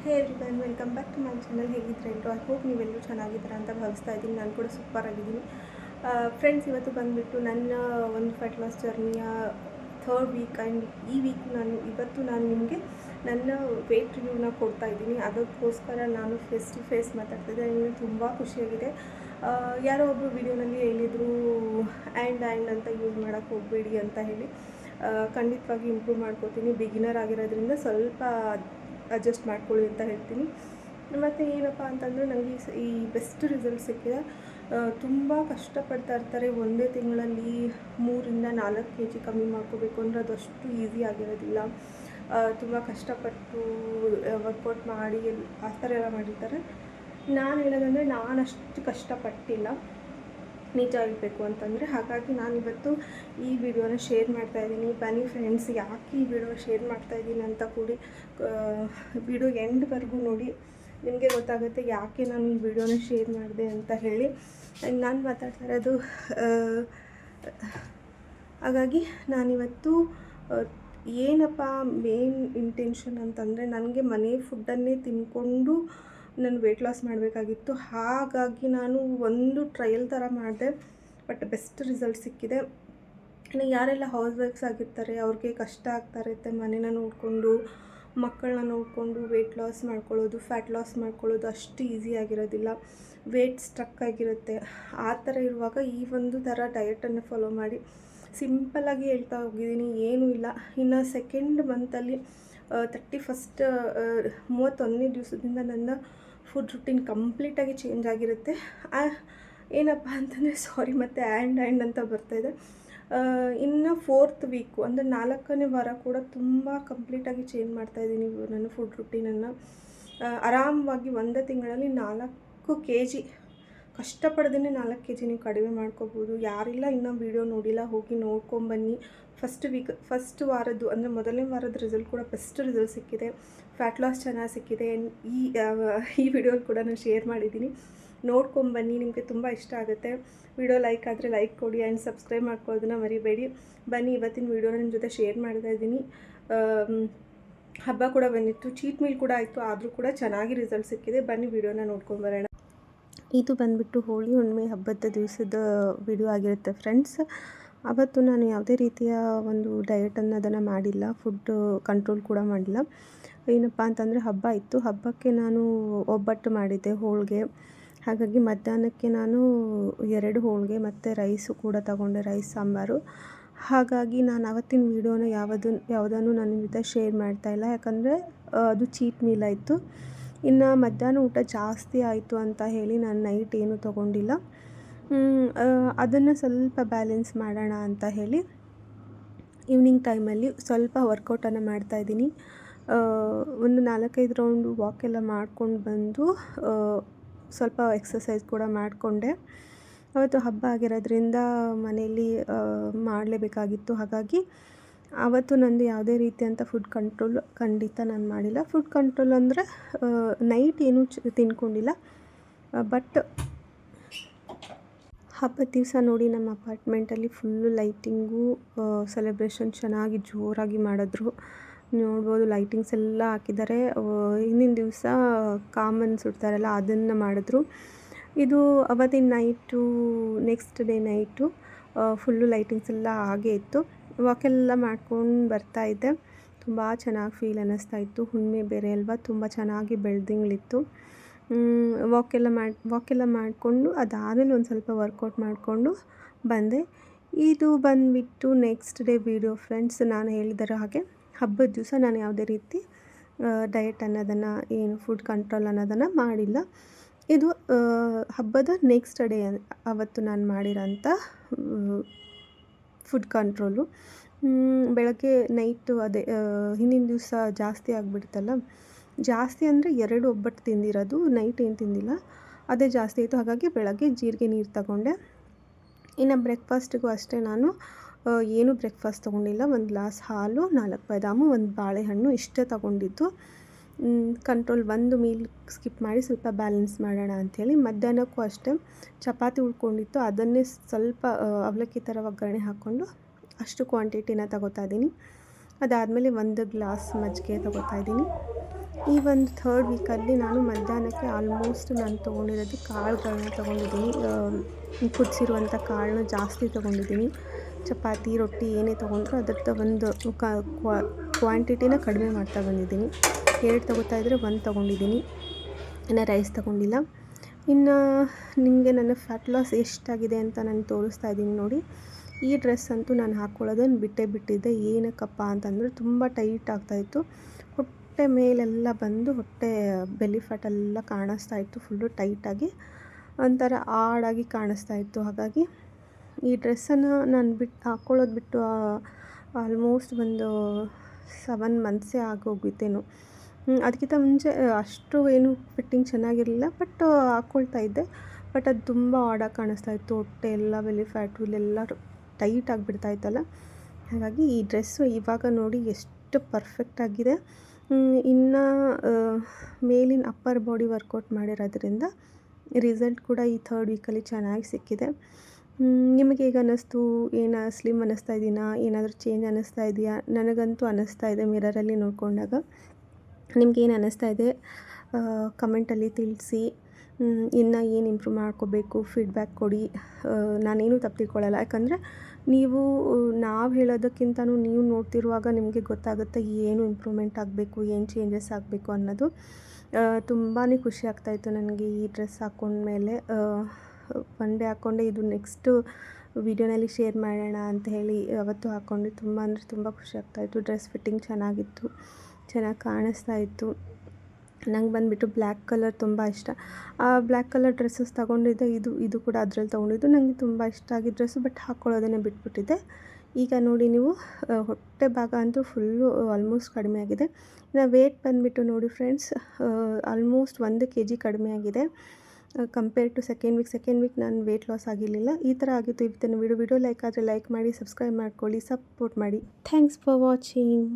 Hey everyone, welcome back to my channel. ಹೇಗಿದ್ರೆ ಎಲ್ಲರೂ I hope ನೀವೆಲ್ಲರೂ ಚೆನ್ನಾಗಿದ್ದೀರಾ ಅಂತ ಭಾವಿಸ್ತಾ ಇದ್ದೀನಿ. ನಾನು ಕೂಡ ಸೂಪರ್ ಆಗಿದ್ದೀನಿ. ಫ್ರೆಂಡ್ಸ್, ಇವತ್ತು ಬಂದುಬಿಟ್ಟು ನನ್ನ ಒಂದು ಫೈಟ್ ಲಾಸ್ ಜರ್ನಿಯ ಥರ್ಡ್ ವೀಕ್ ಆ್ಯಂಡ್ ಈ ವೀಕ್ ಇವತ್ತು ನಾನು ನಿಮಗೆ ನನ್ನ ವೇಟ್ ರಿವ್ಯೂನ ಕೊಡ್ತಾ ಇದ್ದೀನಿ. ಅದಕ್ಕೋಸ್ಕರ ನಾನು ಫೇಸ್ ಟು ಫೇಸ್ ಮಾತಾಡ್ತಿದ್ದೆ. ನನಗೆ ತುಂಬ ಖುಷಿಯಾಗಿದೆ. ಯಾರೋ ಒಬ್ಬರು ವಿಡಿಯೋನಲ್ಲಿ ಹೇಳಿದರು ಆ್ಯಂಡ್ ಅಂತ ಯೂಸ್ ಮಾಡೋಕ್ಕೆ ಹೋಗಬೇಡಿ ಅಂತ ಹೇಳಿ. ಖಂಡಿತವಾಗಿ ಇಂಪ್ರೂವ್ ಮಾಡ್ಕೋತೀನಿ. ಬಿಗಿನರ್ ಆಗಿರೋದ್ರಿಂದ ಸ್ವಲ್ಪ ಅಡ್ಜಸ್ಟ್ ಮಾಡ್ಕೊಳ್ಳಿ ಅಂತ ಹೇಳ್ತೀನಿ. ಮತ್ತು ಏನಪ್ಪ ಅಂತಂದರೆ ನನಗೆ ಈ ಬೆಸ್ಟ್ ರಿಸಲ್ಟ್ ಸಿಕ್ಕಿದೆ. ತುಂಬ ಕಷ್ಟಪಡ್ತಾ ಇರ್ತಾರೆ. ಒಂದೇ ತಿಂಗಳಲ್ಲಿ 3-4 kg ಕಮ್ಮಿ ಮಾಡ್ಕೋಬೇಕು ಅಂದರೆ ಅದು ಅಷ್ಟು ಈಸಿ ಆಗಿರೋದಿಲ್ಲ. ತುಂಬ ಕಷ್ಟಪಟ್ಟು ವರ್ಕೌಟ್ ಮಾಡಿ ಆ ಥರ ಎಲ್ಲ ಮಾಡಿರ್ತಾರೆ. ನಾನು ಹೇಳೋದಂದರೆ ನಾನು ಅಷ್ಟು ಕಷ್ಟಪಟ್ಟಿಲ್ಲ ನಿಜ ಇರಬೇಕು ಅಂತಂದರೆ. ಹಾಗಾಗಿ ನಾನಿವತ್ತು ಈ ವಿಡಿಯೋನ ಶೇರ್ ಮಾಡ್ತಾಯಿದ್ದೀನಿ. ಬನ್ನಿ ಫ್ರೆಂಡ್ಸ್, ಯಾಕೆ ಈ ವಿಡಿಯೋ ಶೇರ್ ಮಾಡ್ತಾಯಿದ್ದೀನಿ ಅಂತ ಕೂಡಿ ವಿಡಿಯೋ ಎಂಡ್ವರೆಗೂ ನೋಡಿ. ನಿಮಗೆ ಗೊತ್ತಾಗುತ್ತೆ ಯಾಕೆ ನಾನು ಈ ವಿಡಿಯೋನ ಶೇರ್ ಮಾಡಿದೆ ಅಂತ ಹೇಳಿ. ನಾನು ಮಾತಾಡ್ತಾ ಇರೋದು ಹಾಗಾಗಿ ನಾನಿವತ್ತು ಏನಪ್ಪ ಮೇನ್ ಇಂಟೆನ್ಷನ್ ಅಂತಂದರೆ, ನನಗೆ ಮನೆ ಫುಡ್ಡನ್ನೇ ತಿಂದ್ಕೊಂಡು ನಾನು ವೆಯ್ಟ್ ಲಾಸ್ ಮಾಡಬೇಕಾಗಿತ್ತು. ಹಾಗಾಗಿ ನಾನು ಒಂದು ಟ್ರಯಲ್ ಥರ ಮಾಡಿದೆ, ಬಟ್ ಬೆಸ್ಟ್ ರಿಸಲ್ಟ್ ಸಿಕ್ಕಿದೆ. ಯಾರೆಲ್ಲ ಹೌಸ್ ವೈಫ್ಸ್ ಆಗಿರ್ತಾರೆ ಅವ್ರಿಗೆ ಕಷ್ಟ ಆಗ್ತಾ ಇರುತ್ತೆ. ಮನೇನ ನೋಡಿಕೊಂಡು ಮಕ್ಕಳನ್ನ ನೋಡಿಕೊಂಡು ವೆಯ್ಟ್ ಲಾಸ್ ಮಾಡ್ಕೊಳ್ಳೋದು, ಫ್ಯಾಟ್ ಲಾಸ್ ಮಾಡ್ಕೊಳ್ಳೋದು ಅಷ್ಟು ಈಸಿ ಆಗಿರೋದಿಲ್ಲ. ವೆಯ್ಟ್ ಸ್ಟ್ರಕ್ ಆಗಿರುತ್ತೆ. ಆ ಥರ ಇರುವಾಗ ಈ ಒಂದು ಥರ ಡಯಟನ್ನು ಫಾಲೋ ಮಾಡಿ ಸಿಂಪಲ್ಲಾಗಿ ಹೇಳ್ತಾ ಹೋಗಿದ್ದೀನಿ. ಏನೂ ಇಲ್ಲ. ಇನ್ನು ಸೆಕೆಂಡ್ ಮಂತಲ್ಲಿ 31ನೇ ದಿವಸದಿಂದ ನನ್ನ ಫುಡ್ ರುಟೀನ್ ಕಂಪ್ಲೀಟಾಗಿ ಚೇಂಜ್ ಆಗಿರುತ್ತೆ. ಏನಪ್ಪ ಅಂತಂದರೆ ಸಾರಿ, ಮತ್ತು ಆ್ಯಂಡ್ ಅಂತ ಬರ್ತಾಯಿದೆ. ಇನ್ನು 4th ವೀಕು ಅಂದರೆ 4ನೇ ವಾರ ಕೂಡ ತುಂಬ ಕಂಪ್ಲೀಟಾಗಿ ಚೇಂಜ್ ಮಾಡ್ತಾಯಿದ್ದೀನಿ ನನ್ನ ಫುಡ್ ರುಟೀನನ್ನು. ಆರಾಮವಾಗಿ ಒಂದೇ ತಿಂಗಳಲ್ಲಿ 4 kg ಕಷ್ಟಪಡ್ದೇ 4 kg ನೀವು ಕಡಿಮೆ ಮಾಡ್ಕೋಬೋದು. ಯಾರಿಲ್ಲ ಇನ್ನೂ ವೀಡಿಯೋ ನೋಡಿಲ್ಲ, ಹೋಗಿ ನೋಡ್ಕೊಂಬನ್ನಿ. ಫಸ್ಟ್ ವಾರದ್ದು ಅಂದರೆ ಮೊದಲನೇ ವಾರದ ರಿಸಲ್ಟ್ ಕೂಡ ಬೆಸ್ಟ್ ರಿಸಲ್ಟ್ ಸಿಕ್ಕಿದೆ. ಫ್ಯಾಟ್ ಲಾಸ್ ಚೆನ್ನಾಗಿ ಸಿಕ್ಕಿದೆ. ಈ ವಿಡಿಯೋಲಿ ಕೂಡ ನಾನು ಶೇರ್ ಮಾಡಿದ್ದೀನಿ. ನೋಡ್ಕೊಂಬನ್ನಿ, ನಿಮಗೆ ತುಂಬ ಇಷ್ಟ ಆಗುತ್ತೆ. ವಿಡಿಯೋ ಲೈಕ್ ಆದರೆ ಲೈಕ್ ಕೊಡಿ ಆ್ಯಂಡ್ ಸಬ್ಸ್ಕ್ರೈಬ್ ಮಾಡ್ಕೊಳ್ಳೋದನ್ನ ಮರಿಬೇಡಿ. ಬನ್ನಿ, ಇವತ್ತಿನ ವಿಡಿಯೋನ ನಿಮ್ಮ ಜೊತೆ ಶೇರ್ ಮಾಡ್ತಾ ಇದ್ದೀನಿ. ಹಬ್ಬ ಕೂಡ ಬಂದಿತ್ತು, ಚೀಟ್ ಮೀಲ್ ಕೂಡ ಆಯಿತು, ಆದರೂ ಕೂಡ ಚೆನ್ನಾಗಿ ರಿಸಲ್ಟ್ ಸಿಕ್ಕಿದೆ. ಬನ್ನಿ ವಿಡಿಯೋನ ನೋಡ್ಕೊಂಬರೋಣ. ಇದು ಬಂದುಬಿಟ್ಟು ಹೋಳಿ ಹುಣ್ಣಿಮೆ ಹಬ್ಬದ ದಿವಸದ ವಿಡಿಯೋ ಆಗಿರುತ್ತೆ ಫ್ರೆಂಡ್ಸ್. ಅವತ್ತು ನಾನು ಯಾವುದೇ ರೀತಿಯ ಒಂದು ಡಯಟ್ ಅನ್ನೋದನ್ನು ಮಾಡಿಲ್ಲ, ಫುಡ್ ಕಂಟ್ರೋಲ್ ಕೂಡ ಮಾಡಿಲ್ಲ. ಏನಪ್ಪ ಅಂತಂದರೆ ಹಬ್ಬ ಇತ್ತು. ಹಬ್ಬಕ್ಕೆ ನಾನು ಒಬ್ಬಟ್ಟು ಮಾಡಿದ್ದೆ, ಹೋಳಿಗೆ. ಹಾಗಾಗಿ ಮಧ್ಯಾಹ್ನಕ್ಕೆ ನಾನು 2 ಹೋಳಿಗೆ ಮತ್ತು ರೈಸು ಕೂಡ ತಗೊಂಡೆ, ರೈಸ್ ಸಾಂಬಾರು. ಹಾಗಾಗಿ ನಾನು ಆವತ್ತಿನ ವೀಡಿಯೋನ ಯಾವುದನ್ನು ನನ್ನ ಜೊತೆ ಶೇರ್ ಮಾಡ್ತಾಯಿಲ್ಲ, ಯಾಕಂದರೆ ಅದು ಚೀಟ್ ಮೀಲ್ ಆಯಿತು. ಇನ್ನು ಮಧ್ಯಾಹ್ನ ಊಟ ಜಾಸ್ತಿ ಆಯಿತು ಅಂತ ಹೇಳಿ ನಾನು ನೈಟ್ ಏನೂ ತೊಗೊಂಡಿಲ್ಲ. ಅದನ್ನು ಸ್ವಲ್ಪ ಬ್ಯಾಲೆನ್ಸ್ ಮಾಡೋಣ ಅಂತ ಹೇಳಿ ಈವ್ನಿಂಗ್ ಟೈಮಲ್ಲಿ ಸ್ವಲ್ಪ ವರ್ಕೌಟನ್ನು ಮಾಡ್ತಾಯಿದ್ದೀನಿ. ಒಂದು 4-5 ರೌಂಡು ವಾಕೆಲ್ಲ ಮಾಡ್ಕೊಂಡು ಬಂದು ಸ್ವಲ್ಪ ಎಕ್ಸಸೈಸ್ ಕೂಡ ಮಾಡಿಕೊಂಡೆ. ಅವತ್ತು ಹಬ್ಬ ಆಗಿರೋದ್ರಿಂದ ಮನೆಯಲ್ಲಿ ಮಾಡಲೇಬೇಕಾಗಿತ್ತು. ಹಾಗಾಗಿ ಆವತ್ತು ನಂದು ಯಾವುದೇ ರೀತಿಯಂಥ ಫುಡ್ ಕಂಟ್ರೋಲ್ ಖಂಡಿತ ನಾನು ಮಾಡಿಲ್ಲ. ಫುಡ್ ಕಂಟ್ರೋಲ್ ಅಂದರೆ ನೈಟ್ ಏನೂ ತಿನ್ಕೊಂಡಿಲ್ಲ. ಬಟ್ ಹಬ್ಬದ ದಿವಸ ನೋಡಿ ನಮ್ಮ ಅಪಾರ್ಟ್ಮೆಂಟಲ್ಲಿ ಫುಲ್ಲು ಲೈಟಿಂಗು, ಸೆಲೆಬ್ರೇಷನ್ ಚೆನ್ನಾಗಿ ಜೋರಾಗಿ ಮಾಡಿದ್ರು. ನೋಡ್ಬೋದು, ಲೈಟಿಂಗ್ಸ್ ಎಲ್ಲ ಹಾಕಿದ್ದಾರೆ. ಹಿಂದಿನ ದಿವಸ ಕಾಮನ್ ಸುಡ್ತಾರಲ್ಲ ಅದನ್ನು ಮಾಡಿದ್ರು. ಇದು ಅವತ್ತಿನ night, next day night full lightings ಎಲ್ಲ ಹಾಗೇ ಇತ್ತು. ವಾಕೆಲ್ಲ ಮಾಡ್ಕೊಂಡು ಬರ್ತಾಯಿದ್ದೆ. ತುಂಬ ಚೆನ್ನಾಗಿ ಫೀಲ್ ಅನ್ನಿಸ್ತಾಯಿತ್ತು. ಹುಣ್ಣಿಮೆ ಬೇರೆ ಅಲ್ವಾ, ತುಂಬ ಚೆನ್ನಾಗಿ ಬೆಳ್ದಿಂಗಳಿತ್ತು. ವಾಕೆಲ್ಲ ಮಾಡಿಕೊಂಡು ಅದಾದಮೇಲೆ ಒಂದು ಸ್ವಲ್ಪ ವರ್ಕೌಟ್ ಮಾಡಿಕೊಂಡು ಬಂದೆ. ಇದು ಬಂದುಬಿಟ್ಟು ನೆಕ್ಸ್ಟ್ ಡೇ ವೀಡಿಯೋ ಫ್ರೆಂಡ್ಸ್. ನಾನು ಹೇಳಿದರ ಹಾಗೆ ಹಬ್ಬದ ದಿವಸ ನಾನು ಯಾವುದೇ ರೀತಿ ಡಯಟ್ ಅನ್ನೋದನ್ನು, ಏನು ಫುಡ್ ಕಂಟ್ರೋಲ್ ಅನ್ನೋದನ್ನು ಮಾಡಿಲ್ಲ. ಇದು ಹಬ್ಬದ ನೆಕ್ಸ್ಟ್ ಡೇ ಅವತ್ತು ನಾನು ಮಾಡಿರೋಂಥ ಫುಡ್ ಕಂಟ್ರೋಲು. ಬೆಳಗ್ಗೆ ನೈಟು ಅದೇ ಹಿಂದಿನ ದಿವಸ ಜಾಸ್ತಿ ಆಗಿಬಿಡ್ತಲ್ಲ, ಜಾಸ್ತಿ ಅಂದರೆ 2 ಒಬ್ಬಟ್ಟು ತಿಂದಿರೋದು, ನೈಟ್ ಏನು ತಿಂದಿಲ್ಲ, ಅದೇ ಜಾಸ್ತಿ ಆಯಿತು. ಹಾಗಾಗಿ ಬೆಳಗ್ಗೆ ಜೀರಿಗೆ ನೀರು ತಗೊಂಡೆ. ಇನ್ನು ಬ್ರೇಕ್ಫಾಸ್ಟಿಗೂ ಅಷ್ಟೇ, ನಾನು ಏನೂ ಬ್ರೇಕ್ಫಾಸ್ಟ್ ತೊಗೊಂಡಿಲ್ಲ. 1 ಗ್ಲಾಸ್ ಹಾಲು, 4 ಬಾದಾಮು, 1 ಬಾಳೆಹಣ್ಣು ಇಷ್ಟೇ ತಗೊಂಡಿದ್ದು. ಕಂಟ್ರೋಲ್ ಒಂದು ಮೀಲ್ ಸ್ಕಿಪ್ ಮಾಡಿ ಸ್ವಲ್ಪ ಬ್ಯಾಲೆನ್ಸ್ ಮಾಡೋಣ ಅಂಥೇಳಿ. ಮಧ್ಯಾಹ್ನಕ್ಕೂ ಅಷ್ಟೇ ಚಪಾತಿ ಉಳ್ಕೊಂಡಿತ್ತು, ಅದನ್ನೇ ಸ್ವಲ್ಪ ಅವಲಕ್ಕಿ ಥರ ಒಗ್ಗರಣೆ ಹಾಕ್ಕೊಂಡು ಅಷ್ಟು ಕ್ವಾಂಟಿಟಿನ ತಗೋತಾ ಇದ್ದೀನಿ. ಅದಾದಮೇಲೆ 1 ಗ್ಲಾಸ್ ಮಜ್ಜಿಗೆ ತಗೋತಾ ಇದ್ದೀನಿ. ಈ ಒಂದು ಥರ್ಡ್ ವೀಕಲ್ಲಿ ನಾನು ಮಧ್ಯಾಹ್ನಕ್ಕೆ ಆಲ್ಮೋಸ್ಟ್ ನಾನು ತೊಗೊಂಡಿರೋದು ಕಾಳುಗಳನ್ನ ತೊಗೊಂಡಿದ್ದೀನಿ. ಕುದಿಸಿರುವಂಥ ಕಾಳನ್ನ ಜಾಸ್ತಿ ತೊಗೊಂಡಿದ್ದೀನಿ. ಚಪಾತಿ ರೊಟ್ಟಿ ಏನೇ ತೊಗೊಂಡ್ರು ಅದರದ್ದು ಒಂದು ಕ್ವಾಂಟಿಟಿನ ಕಡಿಮೆ ಮಾಡ್ತಾ ಬಂದಿದ್ದೀನಿ. 2 ತೊಗೋತಾಯಿದ್ರೆ 1 ತೊಗೊಂಡಿದ್ದೀನಿ, ಇನ್ನು ರೈಸ್ ತೊಗೊಂಡಿಲ್ಲ. ಇನ್ನು ನಿಮಗೆ ನನ್ನ ಫ್ಯಾಟ್ ಲಾಸ್ ಎಷ್ಟಾಗಿದೆ ಅಂತ ನಾನು ತೋರಿಸ್ತಾ ಇದ್ದೀನಿ ನೋಡಿ. ಈ ಡ್ರೆಸ್ ಅಂತೂ ನಾನು ಹಾಕ್ಕೊಳ್ಳೋದನ್ನು ಬಿಟ್ಟಿದ್ದೆ. ಏನಕ್ಕಪ್ಪ ಅಂತಂದರೆ ತುಂಬ ಟೈಟ್ ಆಗ್ತಾಯಿತ್ತು. ಹೊಟ್ಟೆ ಮೇಲೆಲ್ಲ ಬಂದು ಹೊಟ್ಟೆ ಬೆಲ್ಲಿ ಫ್ಯಾಟೆಲ್ಲ ಕಾಣಿಸ್ತಾಯಿತ್ತು. ಫುಲ್ಲು ಟೈಟಾಗಿ ಒಂಥರ ಆಡಾಗಿ ಕಾಣಿಸ್ತಾಯಿತ್ತು. ಹಾಗಾಗಿ ಈ ಡ್ರೆಸ್ಸನ್ನು ನಾನು ಹಾಕ್ಕೊಳ್ಳೋದು ಬಿಟ್ಟು ಆಲ್ಮೋಸ್ಟ್ ಒಂದು 7 ಮಂತ್ಸೇ ಆಗೋಗಿತ್ತೇನೋ. ಅದಕ್ಕಿಂತ ಮುಂಚೆ ಅಷ್ಟು ಏನು ಫಿಟ್ಟಿಂಗ್ ಚೆನ್ನಾಗಿರಲಿಲ್ಲ, ಬಟ್ ಹಾಕ್ಕೊಳ್ತಾ ಇದ್ದೆ. ಬಟ್ ಅದು ತುಂಬ ಆಡಾಗಿ ಕಾಣಿಸ್ತಾ ಇತ್ತು. ಹೊಟ್ಟೆ ಎಲ್ಲ ಬೆಲ್ಲಿ ಫ್ಯಾಟು ಇಲ್ಲೆಲ್ಲ ಟೈಟ್ ಆಗಿಬಿಡ್ತಾಯಿತ್ತಲ್ಲ. ಹಾಗಾಗಿ ಈ ಡ್ರೆಸ್ಸು ಇವಾಗ ನೋಡಿ ಎಷ್ಟು ಪರ್ಫೆಕ್ಟಾಗಿದೆ. ಇನ್ನು ಮೇಲಿನ ಅಪ್ಪರ್ ಬಾಡಿ ವರ್ಕೌಟ್ ಮಾಡಿರೋದ್ರಿಂದ ರಿಸಲ್ಟ್ ಕೂಡ ಈ ಥರ್ಡ್ ವೀಕಲ್ಲಿ ಚೆನ್ನಾಗಿ ಸಿಕ್ಕಿದೆ. ನಿಮಗೆ ಹೇಗೆ ಅನ್ನಿಸ್ತು? ಸ್ಲಿಮ್ ಅನ್ನಿಸ್ತಾ ಇದೀನಾ? ಏನಾದರೂ ಚೇಂಜ್ ಅನ್ನಿಸ್ತಾ ಇದೆಯಾ? ನನಗಂತೂ ಅನ್ನಿಸ್ತಾ ಇದೆ ಮಿರರಲ್ಲಿ ನೋಡಿಕೊಂಡಾಗ. ನಿಮ್ಗೇನು ಅನ್ನಿಸ್ತಾ ಇದೆ ಕಮೆಂಟಲ್ಲಿ ತಿಳಿಸಿ. ಇನ್ನು ಏನು ಇಂಪ್ರೂವ್ ಮಾಡ್ಕೋಬೇಕು ಫೀಡ್ಬ್ಯಾಕ್ ಕೊಡಿ. ನಾನೇನು ತಪ್ಪು ತಿಳ್ಕೊಳ್ಳಲ್ಲ, ಯಾಕಂದರೆ ನಾವು ಹೇಳೋದಕ್ಕಿಂತನೂ ನೀವು ನೋಡ್ತಿರುವಾಗ ನಿಮಗೆ ಗೊತ್ತಾಗುತ್ತೆ ಏನು ಇಂಪ್ರೂವ್ಮೆಂಟ್ ಆಗಬೇಕು, ಏನು ಚೇಂಜಸ್ ಆಗಬೇಕು ಅನ್ನೋದು. ತುಂಬಾ ಖುಷಿ ಆಗ್ತಾಯಿತ್ತು ನನಗೆ ಈ ಡ್ರೆಸ್ ಹಾಕ್ಕೊಂಡ್ಮೇಲೆ. ಒನ್ ಡೇ ಹಾಕ್ಕೊಂಡೆ, ಇದು ನೆಕ್ಸ್ಟು ವೀಡಿಯೋನಲ್ಲಿ ಶೇರ್ ಮಾಡೋಣ ಅಂತ ಹೇಳಿ ಅವತ್ತು ಹಾಕ್ಕೊಂಡೆ. ತುಂಬ ಅಂದರೆ ತುಂಬ ಖುಷಿ ಆಗ್ತಾಯಿತ್ತು. ಡ್ರೆಸ್ ಫಿಟ್ಟಿಂಗ್ ಚೆನ್ನಾಗಿತ್ತು, ಚೆನ್ನಾಗಿ ಕಾಣಿಸ್ತಾ ಇತ್ತು. ನಂಗೆ ಬಂದುಬಿಟ್ಟು ಬ್ಲ್ಯಾಕ್ ಕಲರ್ ತುಂಬ ಇಷ್ಟ. ಆ ಬ್ಲ್ಯಾಕ್ ಕಲರ್ ಡ್ರೆಸ್ಸಸ್ ತೊಗೊಂಡಿದ್ದೆ. ಇದು ಕೂಡ ಅದರಲ್ಲಿ ತೊಗೊಂಡಿದ್ದು. ನನಗೆ ತುಂಬ ಇಷ್ಟ ಆಗಿದ್ದ ಡ್ರೆಸ್ಸು, ಬಟ್ ಹಾಕ್ಕೊಳ್ಳೋದನ್ನೇ ಬಿಟ್ಬಿಟ್ಟಿದ್ದೆ. ಈಗ ನೋಡಿ ನೀವು ಹೊಟ್ಟೆ ಭಾಗ ಅಂತೂ ಫುಲ್ಲು ಆಲ್ಮೋಸ್ಟ್ ಕಡಿಮೆ ಆಗಿದೆ. ಇನ್ನು ವೇಟ್ ಬಂದುಬಿಟ್ಟು ನೋಡಿ ಫ್ರೆಂಡ್ಸ್, ಆಲ್ಮೋಸ್ಟ್ 1 kg ಕಡಿಮೆ ಆಗಿದೆ ಕಂಪೇರ್ ಟು ಸೆಕೆಂಡ್ ವೀಕ್ ನಾನು ವೇಟ್ ಲಾಸ್ ಆಗಿರಲಿಲ್ಲ. ಈ ಥರ ಆಗಿತ್ತು ಇವತ್ತಿನ ವಿಡಿಯೋ ಲೈಕ್ ಆದರೆ ಲೈಕ್ ಮಾಡಿ, ಸಬ್ಸ್ಕ್ರೈಬ್ ಮಾಡ್ಕೊಳ್ಳಿ, ಸಪೋರ್ಟ್ ಮಾಡಿ. Thanks for watching.